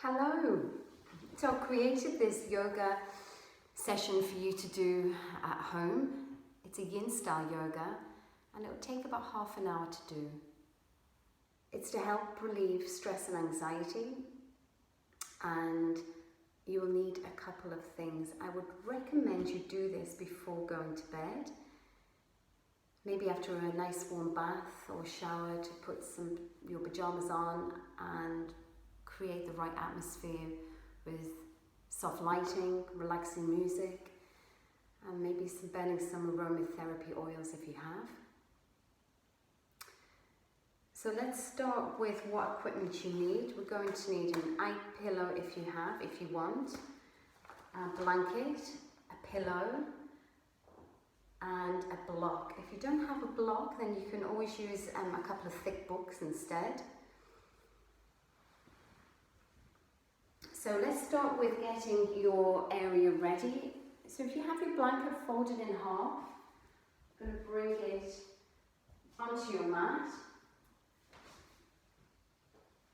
Hello! So I've created this yoga session for you to do at home. It's a yin style yoga and it will take about half an hour to do. It's to help relieve stress and anxiety, and you will need a couple of things. I would recommend you do this before going to bed. Maybe after a nice warm bath or shower, to put your pajamas on and create the right atmosphere with soft lighting, relaxing music, and maybe burning some aromatherapy oils if you have. So let's start with what equipment you need. We're going to need an eye pillow if you want, a blanket, a pillow, and a block. If you don't have a block, then you can always use a couple of thick books instead. So let's start with getting your area ready. So if you have your blanket folded in half, I'm going to bring it onto your mat.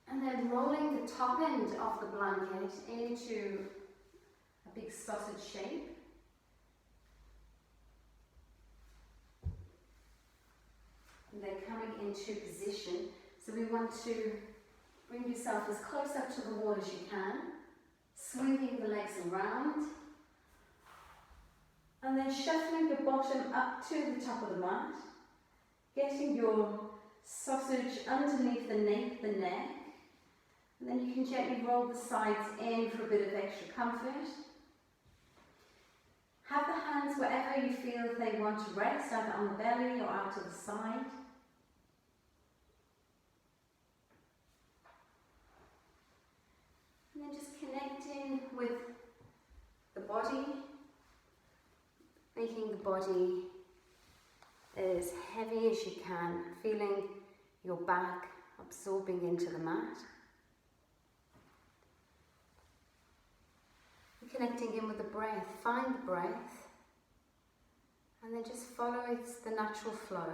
And then rolling the top end of the blanket into a big sausage shape. And then coming into position. So we want to bring yourself as close up to the wall as you can, swinging the legs around, and then shuffling the bottom up to the top of the mat, getting your sausage underneath the neck, and then you can gently roll the sides in for a bit of extra comfort. Have the hands wherever you feel they want to rest, either on the belly or out to the side. And then just connecting with the body, making the body as heavy as you can, feeling your back absorbing into the mat. Connecting in with the breath, find the breath, and then just follow the natural flow.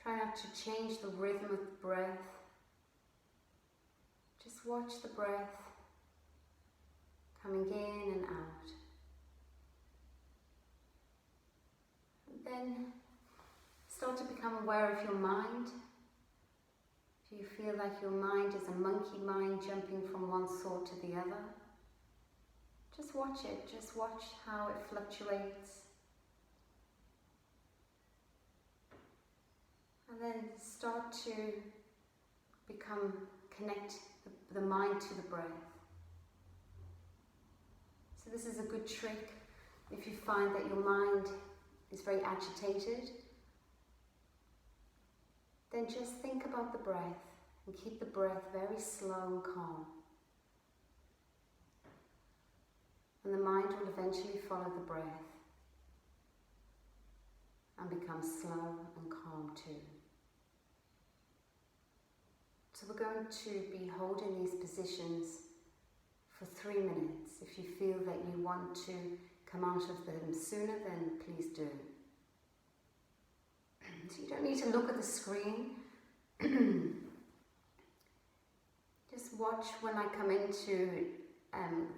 Try not to change the rhythm of the breath. Just watch the breath coming in and out. And then start to become aware of your mind. Do you feel like your mind is a monkey mind jumping from one thought to the other? Just watch it, just watch how it fluctuates. And then start to connect the mind to the breath. So this is a good trick if you find that your mind is very agitated. Then just think about the breath and keep the breath very slow and calm. And the mind will eventually follow the breath and become slow and calm too. So we're going to be holding these positions for 3 minutes. If you feel that you want to come out of them sooner, then please do. So you don't need to look at the screen. Just watch when I come into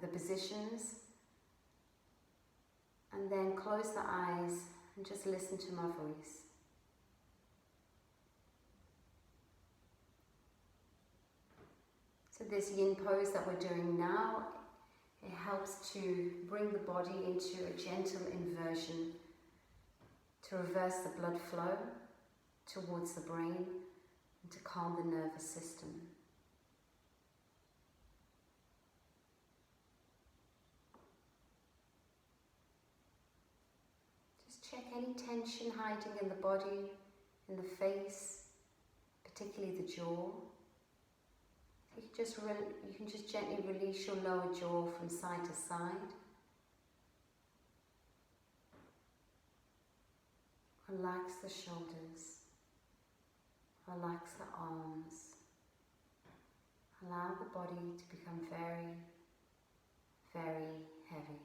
the positions, and then close the eyes and just listen to my voice. So this yin pose that we're doing now, it helps to bring the body into a gentle inversion, to reverse the blood flow towards the brain and to calm the nervous system. Just check any tension hiding in the body, in the face, particularly the jaw. You can just gently release your lower jaw from side to side. Relax the shoulders. Relax the arms. Allow the body to become very, very heavy.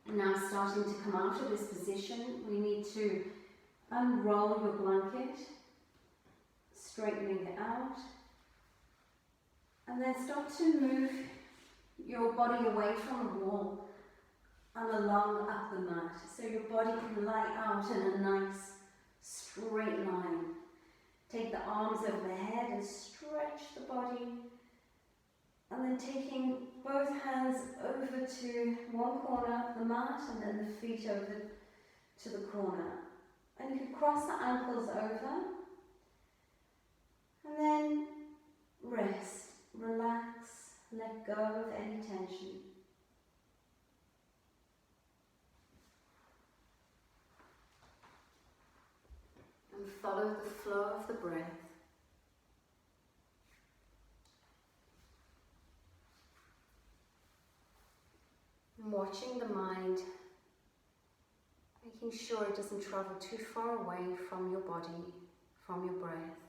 And now starting to come out of this position, we need to unroll your blanket, straightening it out, and then start to move your body away from the wall and along up the mat, so your body can lie out in a nice straight line. Take the arms over the head and stretch the body, and then taking both hands over to one corner of the mat and then the feet over to the corner. And you can cross the ankles over and then rest, relax, let go of any tension. And follow the flow of the breath. And watching the mind, making sure it doesn't travel too far away from your body, from your breath.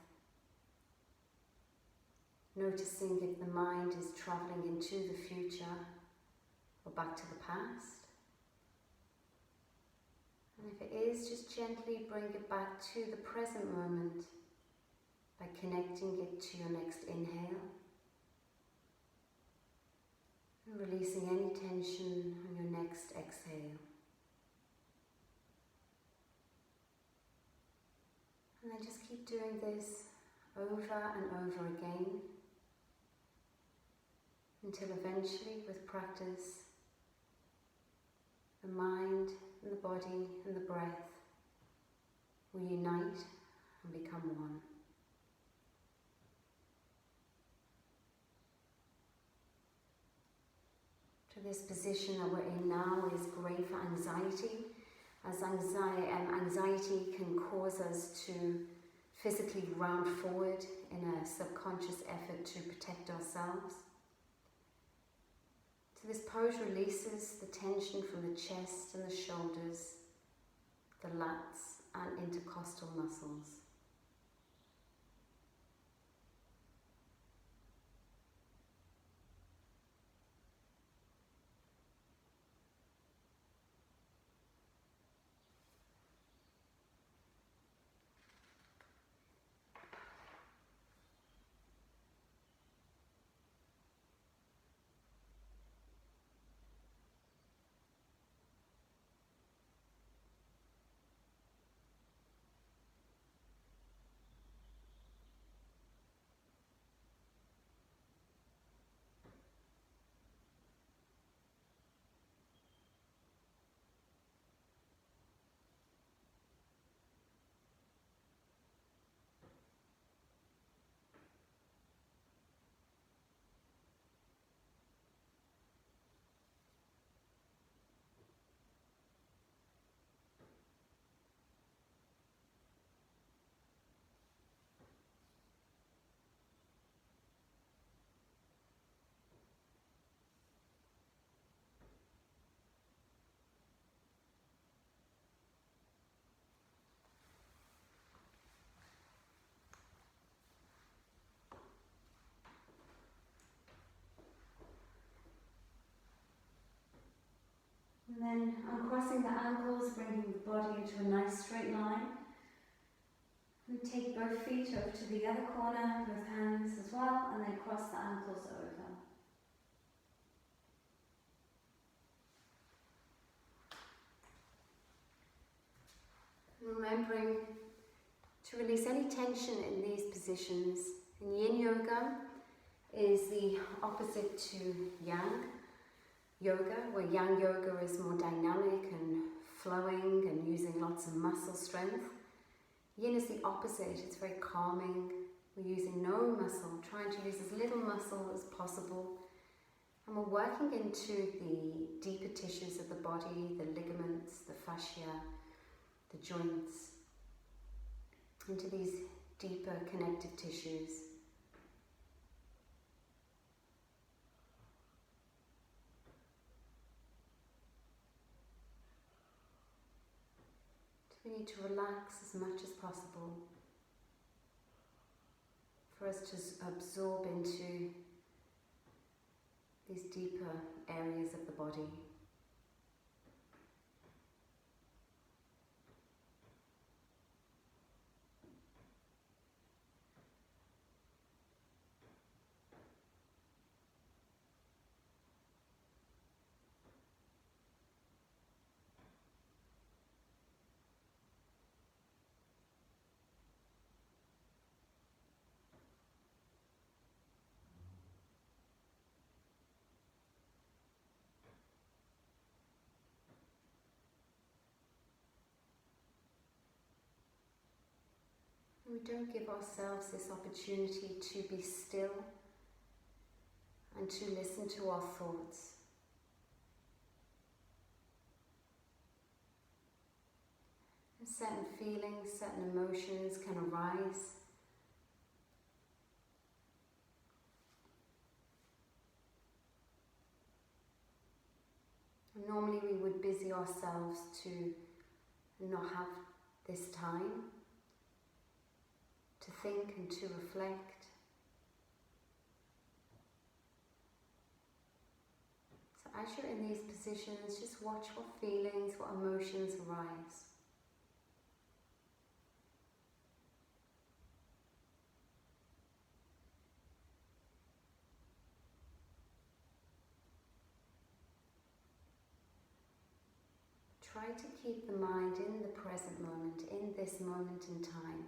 Noticing if the mind is traveling into the future or back to the past. And if it is, just gently bring it back to the present moment by connecting it to your next inhale. And releasing any tension on your next exhale. And then just keep doing this over and over again until eventually, with practice, the mind and the body and the breath will unite and become one. So this position that we're in now is great for anxiety, as anxiety can cause us to physically round forward in a subconscious effort to protect ourselves. So this pose releases the tension from the chest and the shoulders, the lats and intercostal muscles. And then uncrossing the ankles, bringing the body into a nice straight line. And take both feet over to the other corner, both hands as well, and then cross the ankles over. Remembering to release any tension in these positions. In Yin Yoga is the opposite to Yang Yoga, where Yang Yoga is more dynamic and flowing and using lots of muscle strength. Yin is the opposite, it's very calming. We're using no muscle, trying to use as little muscle as possible. And we're working into the deeper tissues of the body, the ligaments, the fascia, the joints, into these deeper connective tissues. So we need to relax as much as possible for us to absorb into these deeper areas of the body. We don't give ourselves this opportunity to be still and to listen to our thoughts. And certain feelings, certain emotions can arise. And normally we would busy ourselves to not have this time to think and to reflect. So as you're in these positions, just watch what feelings, what emotions arise. Try to keep the mind in the present moment, in this moment in time.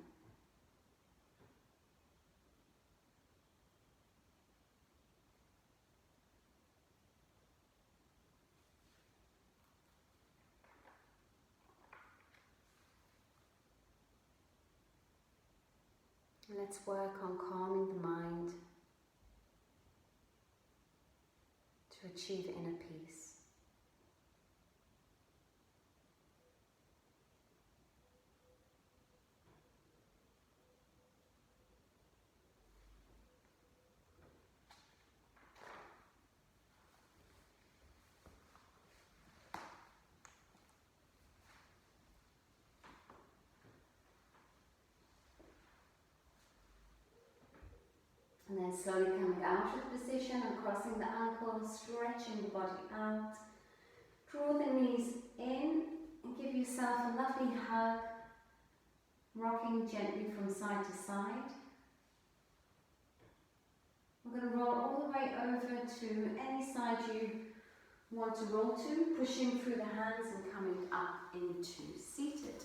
Let's work on calming the mind to achieve inner peace. And then slowly coming out of position and crossing the ankles, stretching the body out. Draw the knees in and give yourself a lovely hug, rocking gently from side to side. We're going to roll all the way over to any side you want to roll to, pushing through the hands and coming up into seated.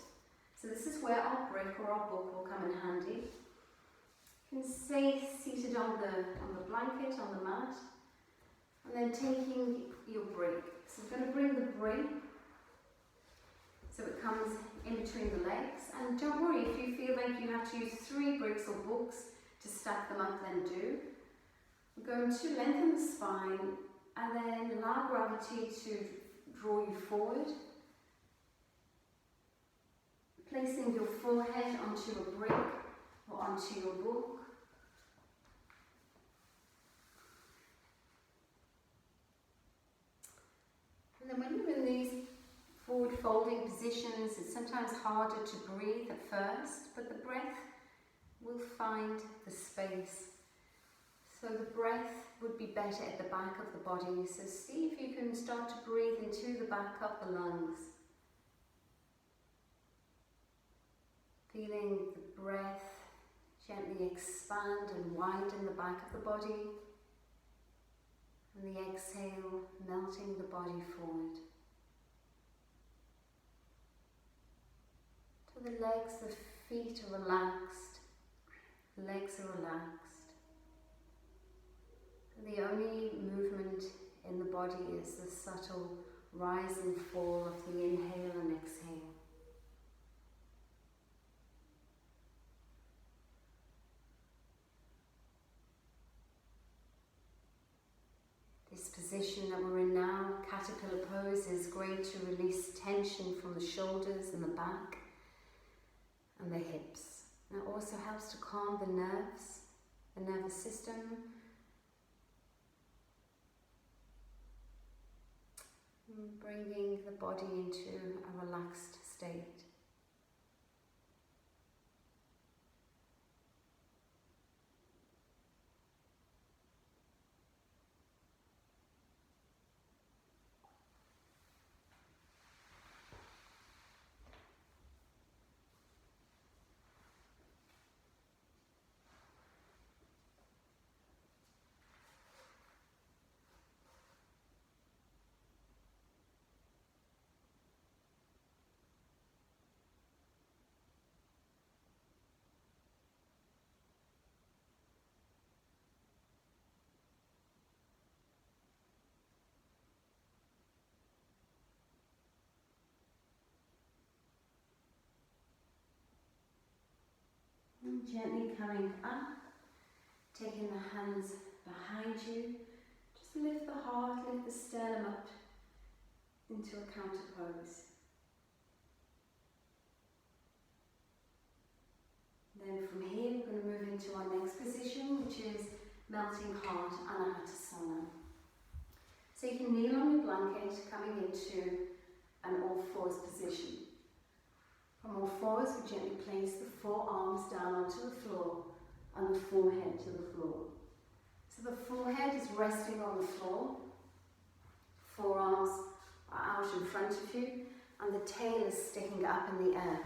So this is where our brick or our book will come in handy. You can stay seated on the blanket, on the mat, and then taking your brick. So we're going to bring the brick so it comes in between the legs. And don't worry, if you feel like you have to use 3 bricks or books to stack them up, then do. We're going to lengthen the spine and then allow gravity to draw you forward. Placing your forehead onto a brick or onto your book. And then when you're in these forward folding positions, it's sometimes harder to breathe at first, but the breath will find the space. So the breath would be better at the back of the body. So see if you can start to breathe into the back of the lungs. Feeling the breath gently expand and widen the back of the body. And the exhale, melting the body forward. So the legs, the feet are relaxed. The legs are relaxed. And the only movement in the body is the subtle rise and fall of the inhale and exhale. This position that we're in now, caterpillar pose, is great to release tension from the shoulders and the back and the hips. And it also helps to calm the nerves, the nervous system. Bringing the body into a relaxed state. And gently coming up, taking the hands behind you. Just lift the heart, lift the sternum up into a counter pose. Then from here we're going to move into our next position, which is melting heart Anahatasana. So you can kneel on your blanket, coming into an all fours position. From all fours, we gently place the forearms down onto the floor and the forehead to the floor. So the forehead is resting on the floor, forearms are out in front of you, and the tail is sticking up in the air.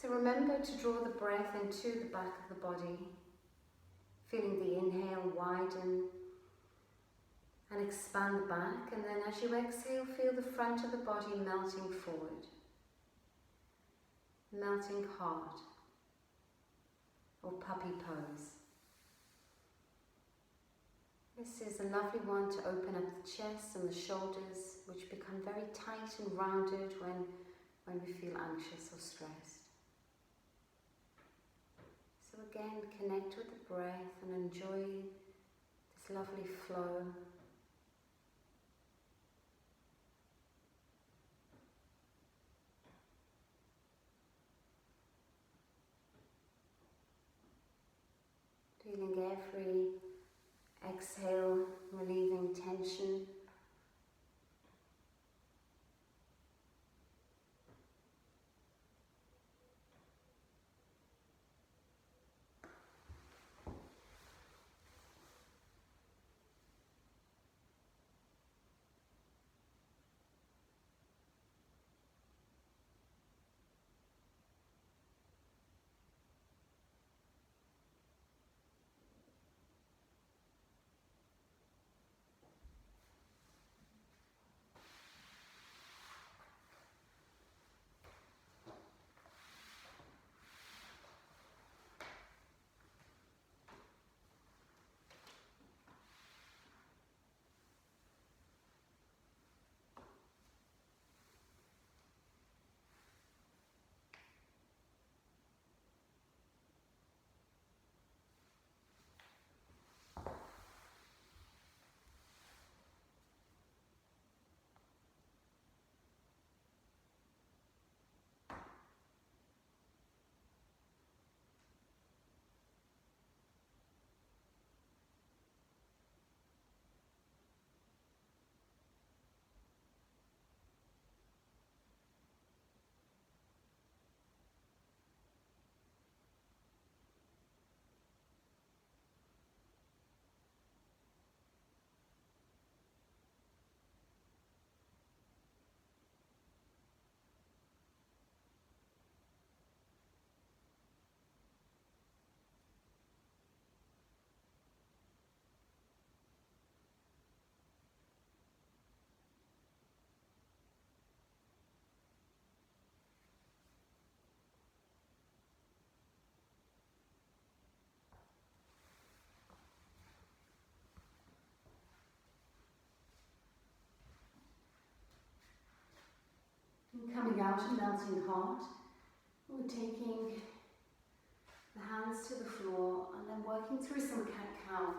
So remember to draw the breath into the back of the body, feeling the inhale widen and expand the back, and then as you exhale, feel the front of the body melting forward, melting hard, or puppy pose. This is a lovely one to open up the chest and the shoulders, which become very tight and rounded when we feel anxious or stressed. So again, connect with the breath and enjoy this lovely flow. Feeling every exhale, relieving tension. And coming out and melting heart, we're taking the hands to the floor and then working through some cat-cow.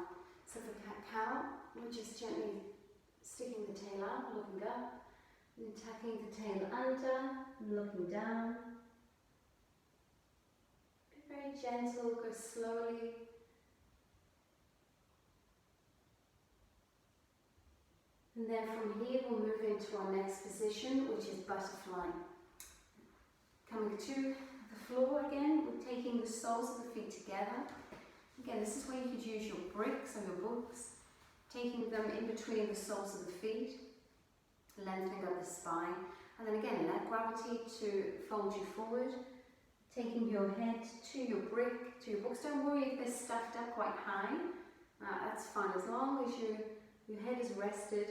So for cat-cow, we're just gently sticking the tail out, looking up, and tucking the tail under, and looking down. Be very gentle, go slowly. And then from here we'll move into our next position, which is butterfly. Coming to the floor again, we're taking the soles of the feet together. Again, this is where you could use your bricks or your books, taking them in between the soles of the feet, lengthening up the spine, and then again, let gravity to fold you forward, taking your head to your brick, to your books. Don't worry if they're stuffed up quite high, that's fine, as long as your head is rested.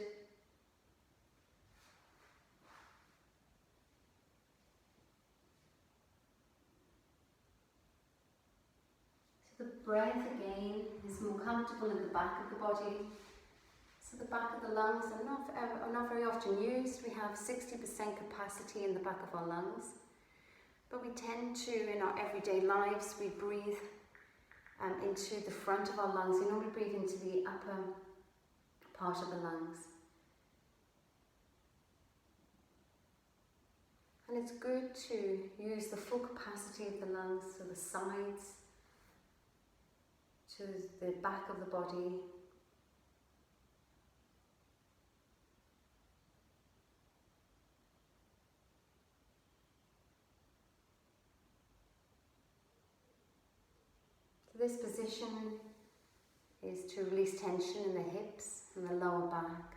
So the breath again is more comfortable in the back of the body. So the back of the lungs are not very often used. We have 60% capacity in the back of our lungs. But we tend to, in our everyday lives, we breathe into the front of our lungs. We normally breathe into the upper part of the lungs. And it's good to use the full capacity of the lungs, so the sides, to the back of the body. So this position is to release tension in the hips and the lower back.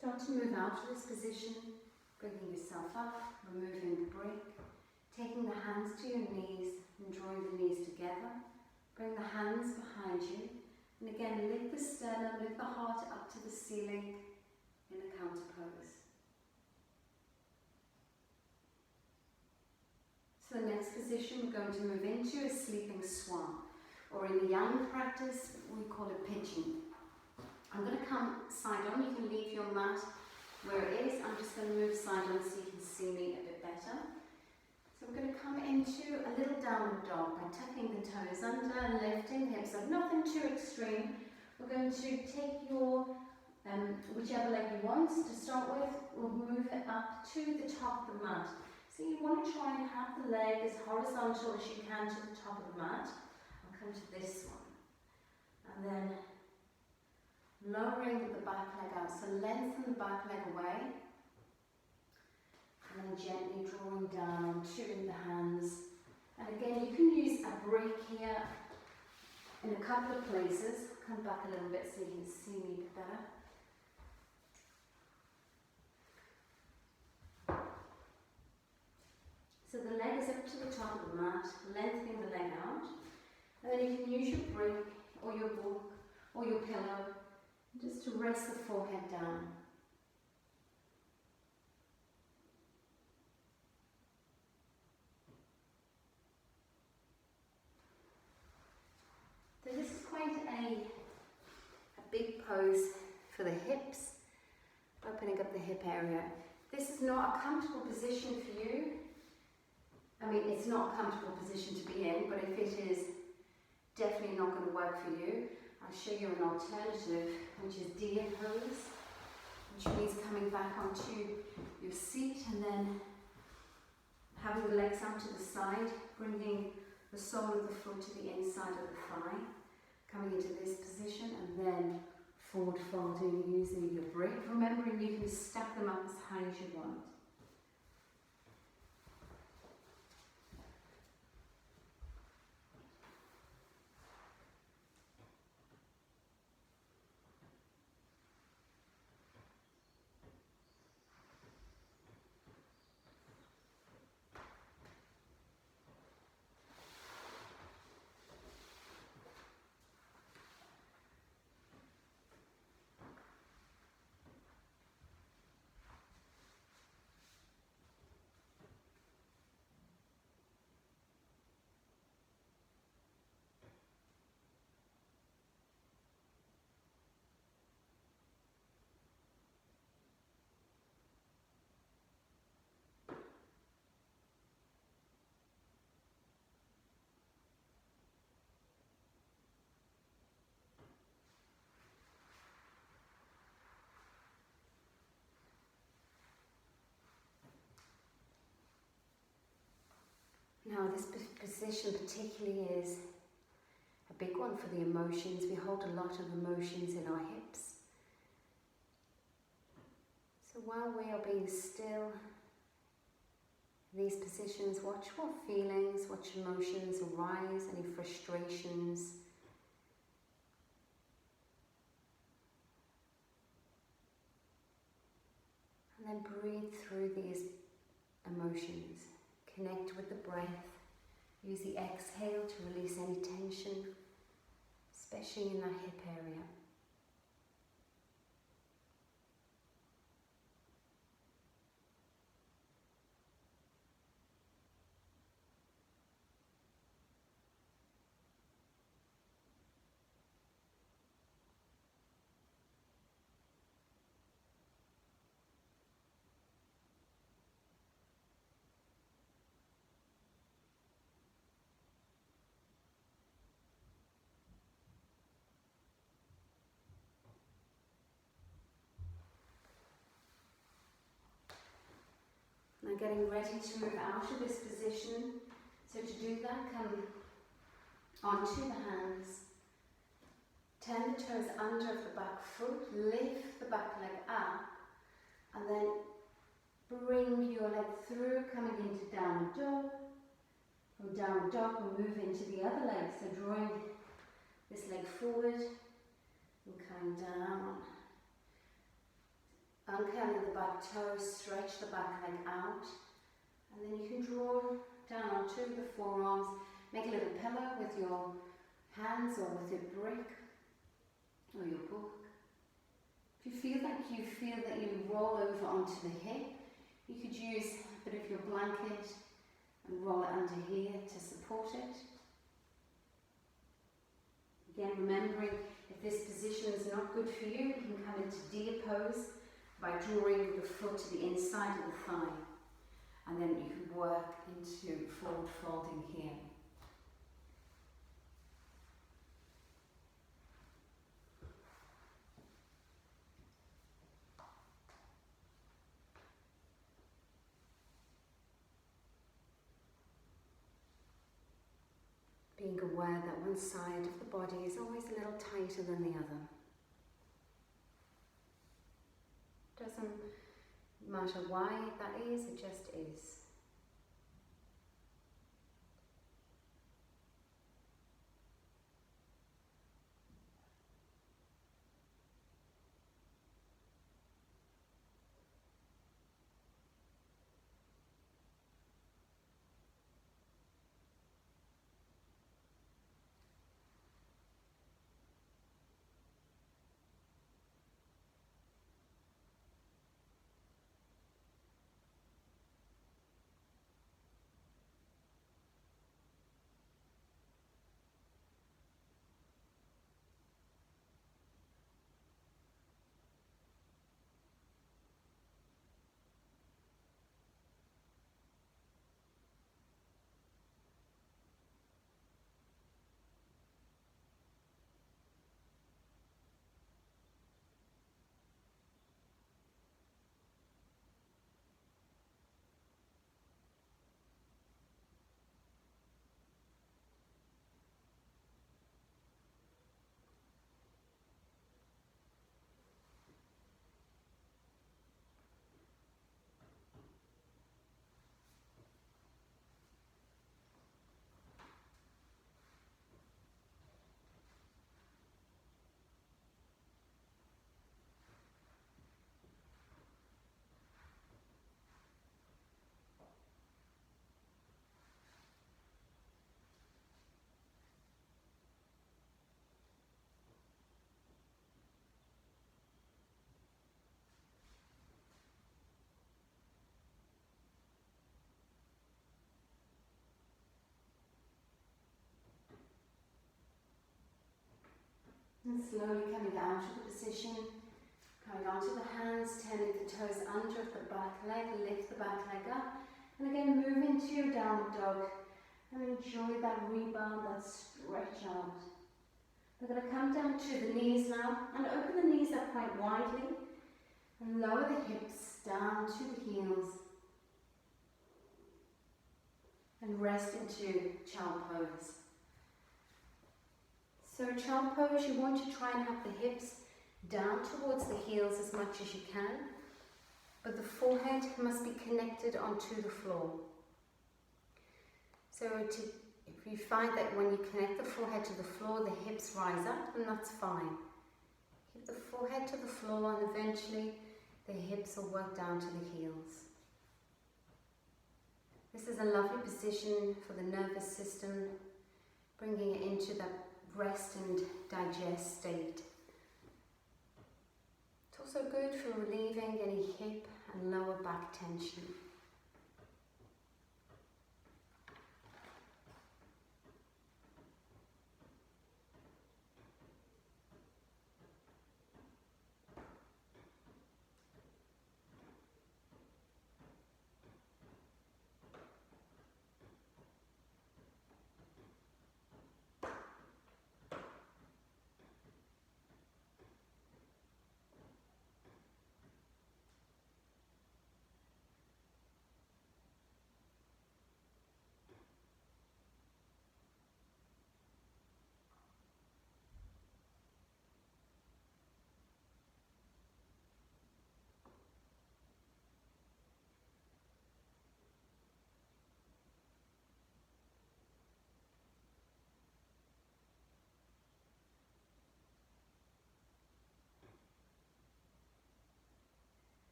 Start to move out of this position, bringing yourself up, removing the brick, taking the hands to your knees and drawing the knees together. Bring the hands behind you, and again lift the sternum, lift the heart up to the ceiling in a counter pose. So the next position we're going to move into is sleeping swan, or in the yang practice we call it pigeon. I'm going to come side on. You can leave your mat where it is. I'm just going to move side on so you can see me a bit better. So we're going to come into a little downward dog by tucking the toes under and lifting the hips up. Nothing too extreme. We're going to take your whichever leg you want to start with. We'll move it up to the top of the mat. So you want to try and have the leg as horizontal as you can to the top of the mat. I'll come to this one. And then lowering the back leg out, so lengthen the back leg away, and then gently drawing down onto the hands. And again, you can use a break here in a couple of places. Come back a little bit so you can see me a bit better. So the leg is up to the top of the mat, lengthening the leg out. And then you can use your brick or your book or your pillow just to rest the forehead down. So this is quite a big pose for the hips opening up the hip area. This is not a comfortable position for you. I mean, it's not a comfortable position to be in, but if it is definitely not going to work for you, I'll show you an alternative, which is deer pose, which means coming back onto your seat and then having the legs out to the side, bringing the sole of the foot to the inside of the thigh, coming into this position, and then forward folding using your brick. Remembering you can stack them up as high as you want. Now this position particularly is a big one for the emotions. We hold a lot of emotions in our hips. So while we are being still, these positions, watch what feelings, what emotions arise, any frustrations. And then breathe through these emotions. Connect with the breath. Use the exhale to release any tension, especially in that hip area. Now getting ready to move out of this position. So to do that, come onto the hands. Turn the toes under of the back foot. Lift the back leg up. And then bring your leg through, coming into downward dog. From downward dog, we'll move into the other leg. So drawing this leg forward and coming down. Uncurling the back toes, stretch the back leg out, and then you can draw down onto the forearms, make a little pillow with your hands or with your brick or your book. If you feel that you roll over onto the hip, you could use a bit of your blanket and roll it under here to support it. Again, remembering if this position is not good for you, you can come into deer pose by drawing the foot to the inside of the thigh, and then you can work into forward folding here. Being aware that one side of the body is always a little tighter than the other. Doesn't matter why that is, it just is. And slowly coming down to the position, coming onto the hands, turning the toes under the back leg, lift the back leg up, and again move into your downward dog and enjoy that rebound, that stretch out. We're going to come down to the knees now and open the knees up quite widely and lower the hips down to the heels and rest into child pose. So child pose, you want to try and have the hips down towards the heels as much as you can, but the forehead must be connected onto the floor. So if you find that when you connect the forehead to the floor, the hips rise up, then that's fine. Keep the forehead to the floor and eventually the hips will work down to the heels. This is a lovely position for the nervous system, bringing it into that rest and digest state. It's also good for relieving any hip and lower back tension.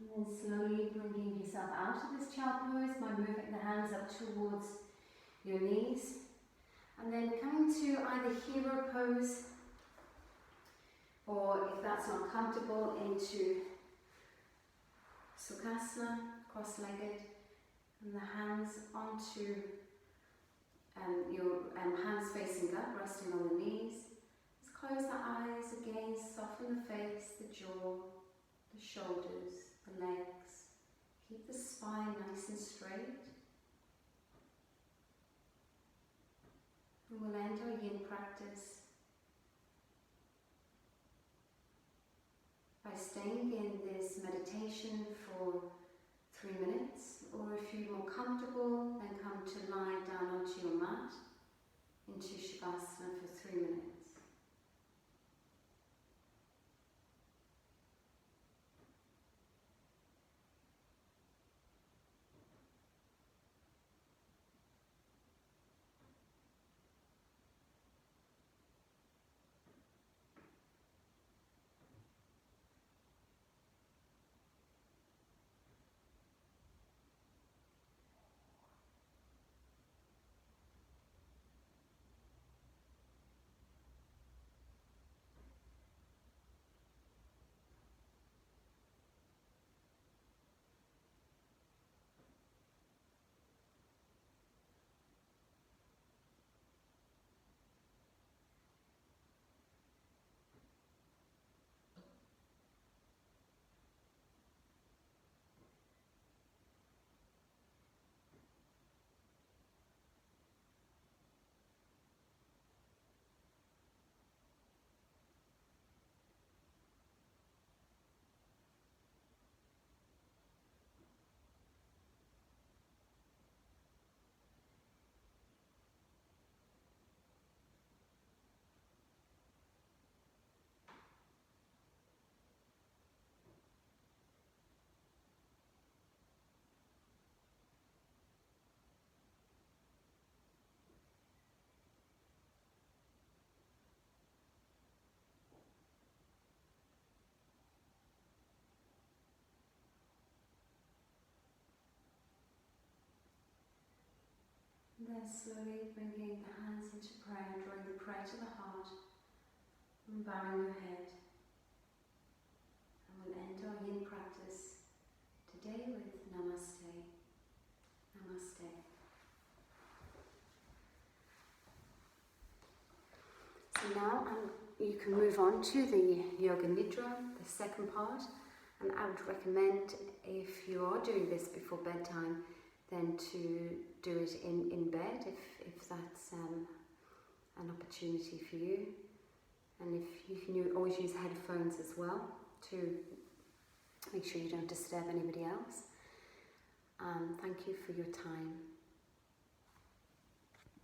And then slowly bringing yourself out of this child pose by moving the hands up towards your knees. And then coming to either hero pose, or if that's not comfortable, into Sukhasana, cross-legged, and the hands onto your hands facing up, resting on the knees. Just close the eyes again, soften the face, the jaw, the shoulders, the legs. Keep the spine nice and straight. And we'll end our yin practice by staying in this meditation for 3 minutes, or if you're more comfortable, then come to lie down onto your mat into Shavasana for 3 minutes. then slowly bringing the hands into prayer, drawing the prayer to the heart, and bowing your head. And we'll end our yin practice today with Namaste. Namaste. So now you can move on to the Yoga Nidra, the second part, and I would recommend, if you are doing this before bedtime, then to do it in bed if that's an opportunity for you. And if you can always use headphones as well to make sure you don't disturb anybody else. Thank you for your time.